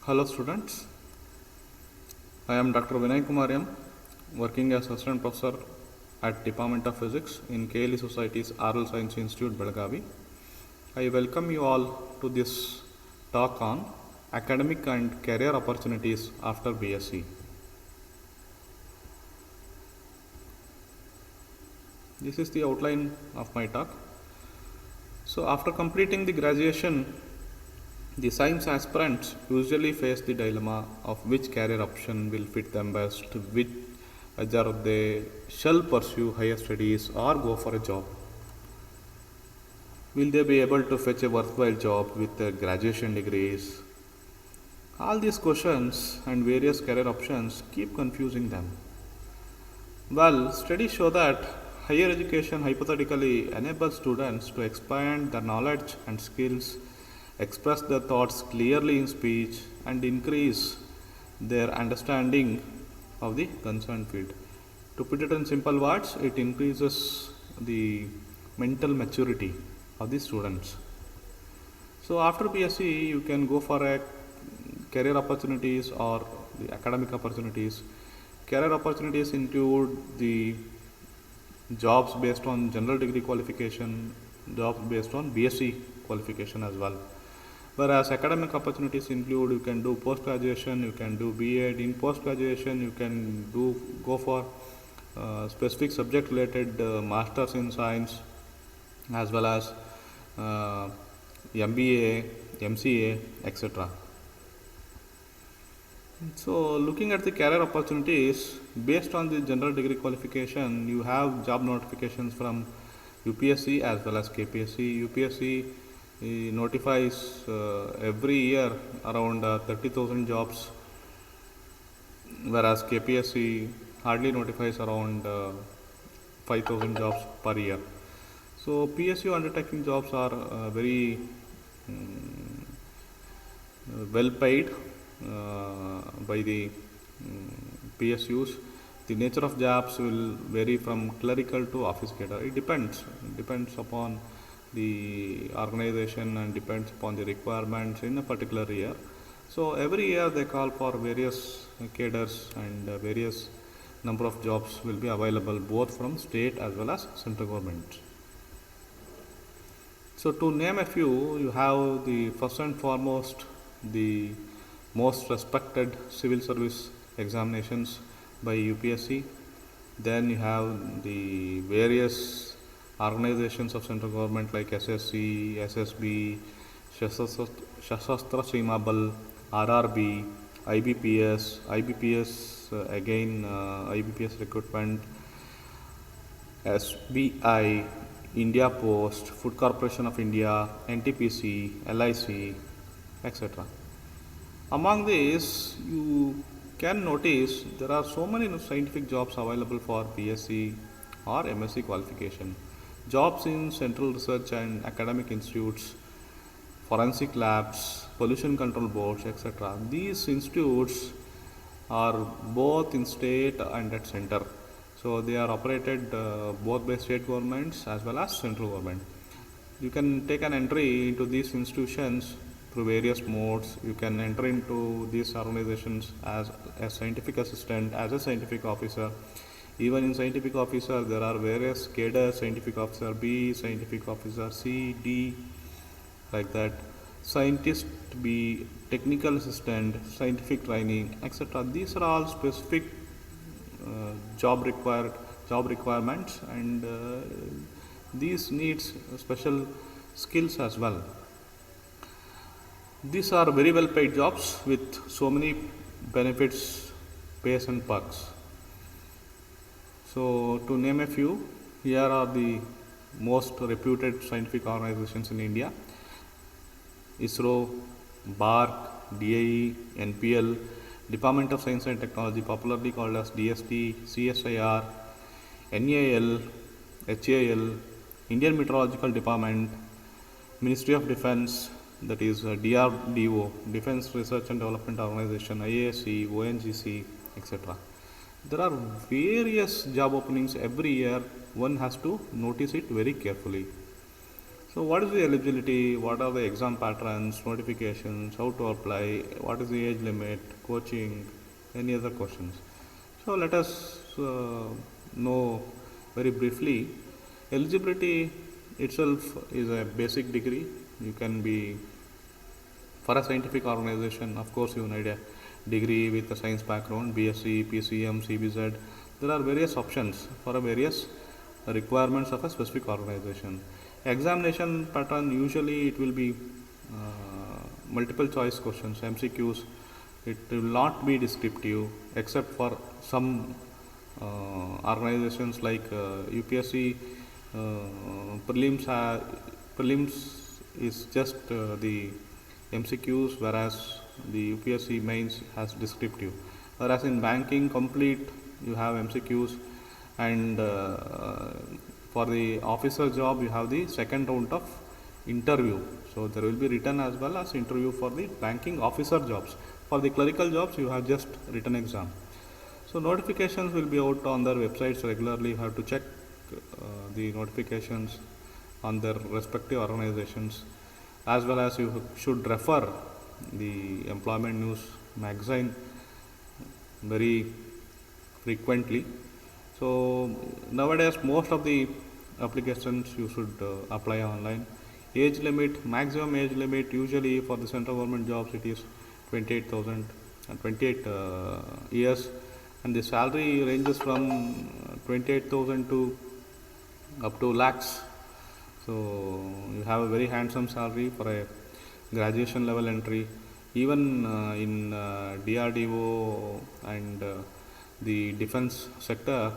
Hello students, I am Dr. Vinay Kumar M, working as Assistant Professor at Department of Physics in KLE Society's Aral Science Institute, Belagavi. I welcome you all to this talk on academic and career opportunities after BSc. This is the outline of my talk. So after completing the graduation, the science aspirants usually face the dilemma of which career option will fit them best, whether they shall pursue higher studies or go for a job. Will they be able to fetch a worthwhile job with their graduation degrees? All these questions and various career options keep confusing them. Well, studies show that higher education hypothetically enables students to expand their knowledge and skills, express their thoughts clearly in speech, and increase their understanding of the concerned field. To put it in simple words, it increases the mental maturity of the students. So after BSc, you can go for a career opportunities or the academic opportunities. Career opportunities include the jobs based on general degree qualification, jobs based on BSc qualification as well. Whereas academic opportunities include you can do post graduation, you can do BEd. In post graduation, you can go for specific subject related masters in science as well as uh, MBA, MCA, etc. So, looking at the career opportunities based on the general degree qualification, you have job notifications from UPSC as well as KPSC. UPSC notifies every year around 30,000 jobs, whereas KPSC hardly notifies around 5,000 jobs per year. So, PSU undertaking jobs are very um, well paid by the PSUs. The nature of jobs will vary from clerical to office cadre. It depends. It depends upon the organization and depends upon the requirements in a particular year. So every year they call for various cadres and various number of jobs will be available both from state as well as central government. So to name a few, you have the first and foremost the most respected civil service examinations by UPSC. Then you have the various organizations of central government like SSC, SSB, Shasastra Seema Bal, RRB, IBPS again IBPS recruitment, SBI, India Post, Food Corporation of India, NTPC, LIC, etc. Among these, you can notice there are so many scientific jobs available for BSc or MSc qualification. Jobs in central research and academic institutes, forensic labs, pollution control boards, etc. These institutes are both in state and at center. So they are operated both by state governments as well as central government. You can take an entry into these institutions through various modes. You can enter into these organizations as a scientific assistant, as a scientific officer. Even in scientific officer, there are various cadres: scientific officer B, scientific officer C, D, like that. Scientist B, technical assistant, scientific training, etc. These are all specific uh, job required job requirements, and these needs special skills as well. These are very well paid jobs with so many benefits, pays and perks. So to name a few, here are the most reputed scientific organizations in India: ISRO, BARC, DIE, NPL, Department of Science and Technology, popularly called as DST, CSIR, NAL, HAL, Indian Meteorological Department, Ministry of Defense, that is DRDO, Defense Research and Development Organization, IASC, ONGC, etc. There are various job openings every year. One has to notice it very carefully. So, what is the eligibility? What are the exam patterns, notifications, how to apply, what is the age limit, coaching, any other questions? So, let us know very briefly. Eligibility itself is a basic degree. You can be for a scientific organization, of course, you need a degree with a science background, BSc, PCM, CBZ. There are various options for a various requirements of a specific organization. Examination pattern, usually it will be multiple choice questions, MCQs. It will not be descriptive except for some organizations like UPSC prelims is just the MCQs, whereas the UPSC mains has descriptive. Whereas in banking complete you have MCQs, and for the officer job you have the second round of interview. So there will be written as well as interview for the banking officer jobs. For the clerical jobs you have just written exam. So notifications will be out on their websites regularly. You have to check the notifications on their respective organizations, as well as you should refer the employment news magazine very frequently. So nowadays most of the applications you should apply online. Age limit, maximum age limit usually for the central government jobs it is 28,000 and 28 years, and the salary ranges from 28,000 to up to lakhs. So you have a very handsome salary for a graduation level entry. Even in DRDO and the defense sector,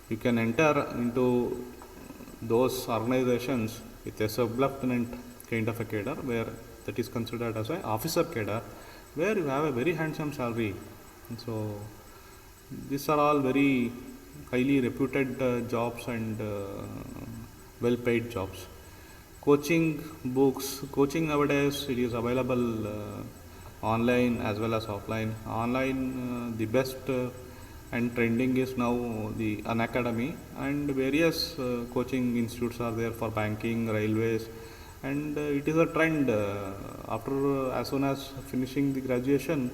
you can enter into those organizations with a sub-lieutenant kind of a cadre, where that is considered as an officer cadre, where you have a very handsome salary. And so these are all very highly reputed jobs and well paid jobs. Coaching books, coaching nowadays it is available online as well as offline. Online, the best and trending is now the Unacademy, and various coaching institutes are there for banking, railways, and it is a trend. After as soon as finishing the graduation,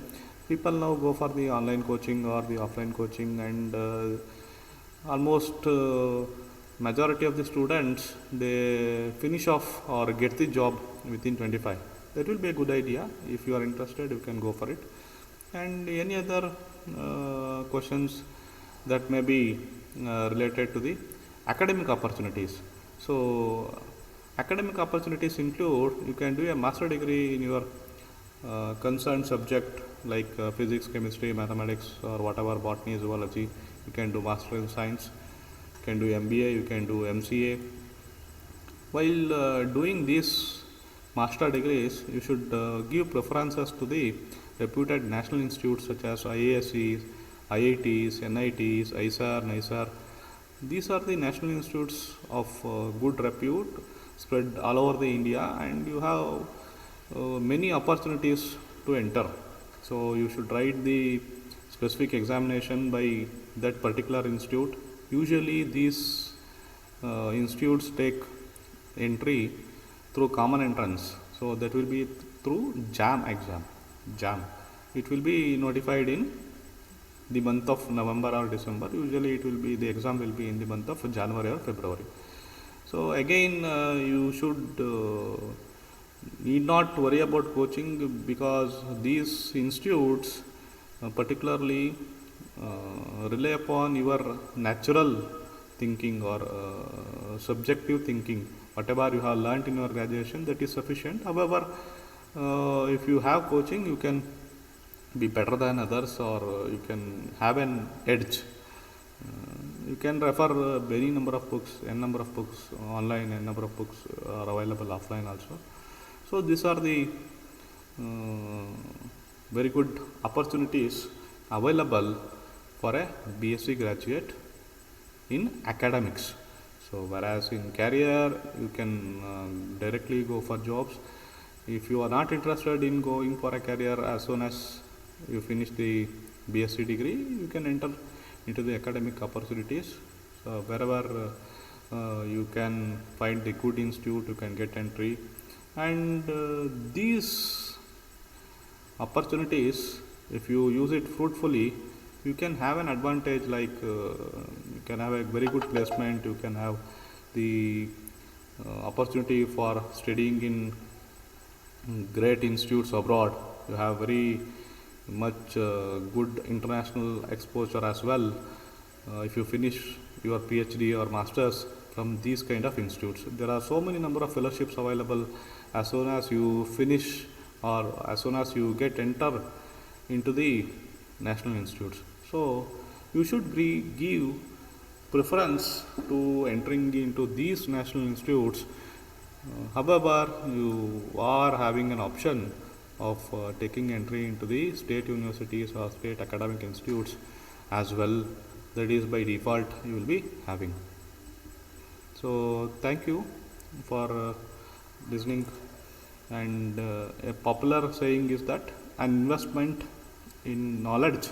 people now go for the online coaching or the offline coaching, and almost majority of the students they finish off or get the job within 25. That will be a good idea. If you are interested, you can go for it. And any other questions that may be related to the academic opportunities. So academic opportunities include, you can do a master degree in your concerned subject like physics, chemistry, mathematics, or whatever, botany, zoology. You can do master in science. You can do MBA, you can do MCA. While doing these master degrees, you should give preferences to the reputed national institutes such as IASCs, IITs, NITs, ISAR, NISAR. These are the national institutes of good repute spread all over the India, and you have many opportunities to enter. So you should write the specific examination by that particular institute. Usually these institutes take entry through common entrance. So that will be through JAM exam. JAM. It will be notified in the month of November or December. Usually it will be, the exam will be in the month of January or February. So again you should need not worry about coaching, because these institutes particularly rely upon your natural thinking or subjective thinking. Whatever you have learnt in your graduation, that is sufficient. However, if you have coaching, you can be better than others, or you can have an edge. You can refer any number of books, n number of books online, n number of books are available offline also. So these are the very good opportunities available for a BSc graduate in academics. So whereas in career you can directly go for jobs. If you are not interested in going for a career, as soon as you finish the BSc degree, you can enter into the academic opportunities. So wherever You can find the good institute, you can get entry, and these opportunities, if you use it fruitfully, you can have an advantage, like you can have a very good placement, you can have the opportunity for studying in great institutes abroad, you have very much good international exposure as well, if you finish your PhD or masters from these kind of institutes. There are so many number of fellowships available as soon as you finish or as soon as you get enter into the national institutes. So you should give preference to entering into these national institutes. However, you are having an option of taking entry into the state universities or state academic institutes as well. That is by default you will be having. So thank you for listening. And a popular saying is that an investment in knowledge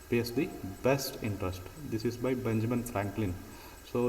pays the best interest. This is by Benjamin Franklin.